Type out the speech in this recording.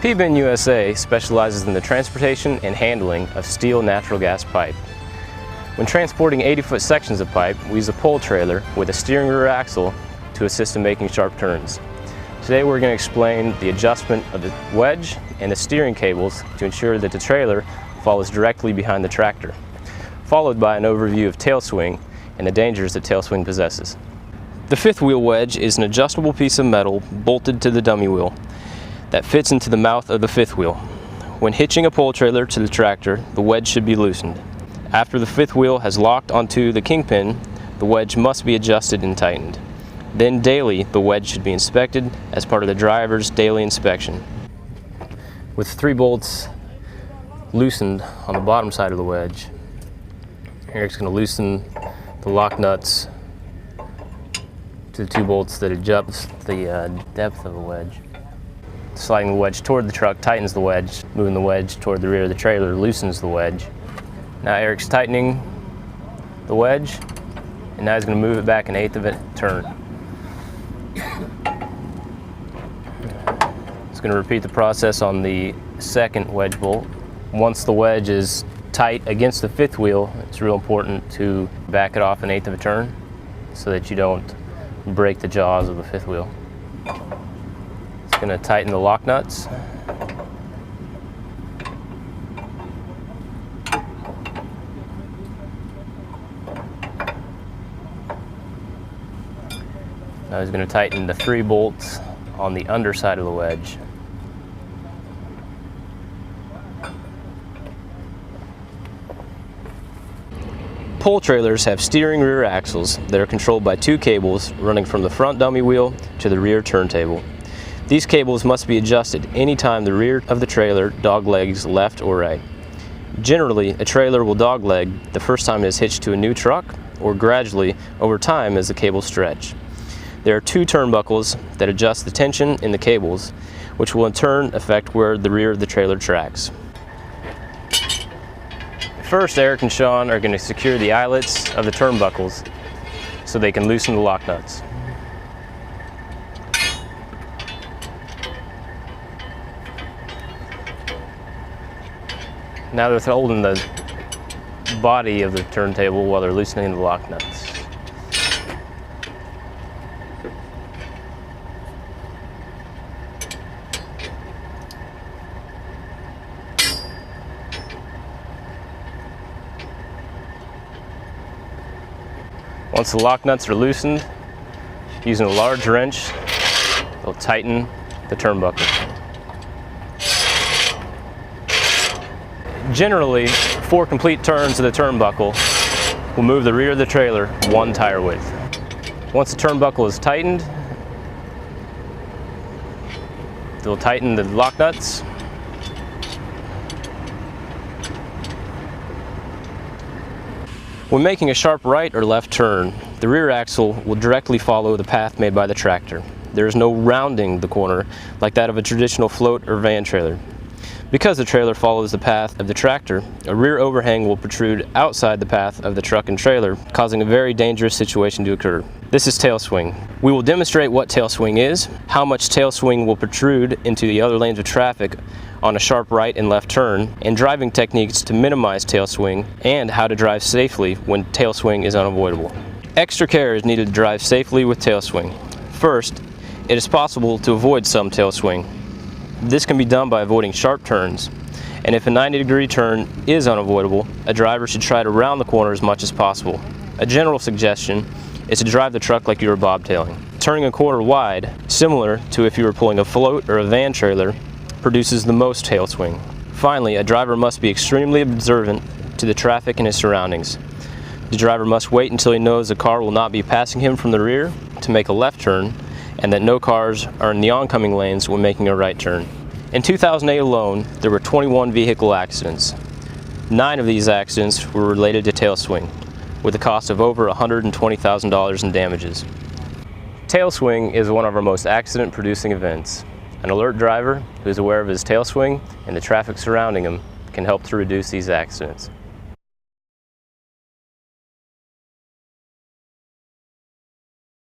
PeBen USA specializes in the transportation and handling of steel natural gas pipe. When transporting 80-foot sections of pipe, we use a pole trailer with a steering rear axle to assist in making sharp turns. Today we're going to explain the adjustment of the wedge and the steering cables to ensure that the trailer follows directly behind the tractor, followed by an overview of tail swing and the dangers that tail swing possesses. The fifth wheel wedge is an adjustable piece of metal bolted to the dummy wheel that fits into the mouth of the fifth wheel. When hitching a pole trailer to the tractor, the wedge should be loosened. After the fifth wheel has locked onto the kingpin, the wedge must be adjusted and tightened. Then daily, the wedge should be inspected as part of the driver's daily inspection. With 3 bolts loosened on the bottom side of the wedge, Eric's going to loosen the lock nuts to the 2 bolts that adjust the depth of the wedge. Sliding the wedge toward the truck tightens the wedge. Moving the wedge toward the rear of the trailer loosens the wedge. Now Eric's tightening the wedge, and now he's going to move it back 1/8 of a turn. He's going to repeat the process on the second wedge bolt. Once the wedge is tight against the fifth wheel, it's real important to back it off 1/8 of a turn so that you don't break the jaws of the fifth wheel. Going to tighten the lock nuts. Now he's going to tighten the 3 bolts on the underside of the wedge. Pole trailers have steering rear axles that are controlled by 2 cables running from the front dummy wheel to the rear turntable. These cables must be adjusted anytime the rear of the trailer doglegs left or right. Generally, a trailer will dogleg the first time it is hitched to a new truck, or gradually over time as the cables stretch. There are 2 turnbuckles that adjust the tension in the cables, which will in turn affect where the rear of the trailer tracks. First, Eric and Sean are going to secure the eyelets of the turnbuckles so they can loosen the lock nuts. Now they're holding the body of the turntable while they're loosening the lock nuts. Once the lock nuts are loosened, using a large wrench, they'll tighten the turnbuckle. Generally, 4 complete turns of the turnbuckle will move the rear of the trailer 1 tire width. Once the turnbuckle is tightened, they'll tighten the lock nuts. When making a sharp right or left turn, the rear axle will directly follow the path made by the tractor. There is no rounding the corner like that of a traditional float or van trailer. Because the trailer follows the path of the tractor, a rear overhang will protrude outside the path of the truck and trailer, causing a very dangerous situation to occur. This is tail swing. We will demonstrate what tail swing is, how much tail swing will protrude into the other lanes of traffic on a sharp right and left turn, and driving techniques to minimize tail swing, and how to drive safely when tail swing is unavoidable. Extra care is needed to drive safely with tail swing. First, it is possible to avoid some tail swing. This can be done by avoiding sharp turns, and if a 90-degree turn is unavoidable, a driver should try to round the corner as much as possible. A general suggestion is to drive the truck like you were bobtailing. Turning a corner wide, similar to if you were pulling a float or a van trailer, produces the most tail swing. Finally, a driver must be extremely observant to the traffic and his surroundings. The driver must wait until he knows a car will not be passing him from the rear to make a left turn, and that no cars are in the oncoming lanes when making a right turn. In 2008 alone, there were 21 vehicle accidents. 9 of these accidents were related to tail swing, with a cost of over $120,000 in damages. Tail swing is one of our most accident-producing events. An alert driver who is aware of his tail swing and the traffic surrounding him can help to reduce these accidents.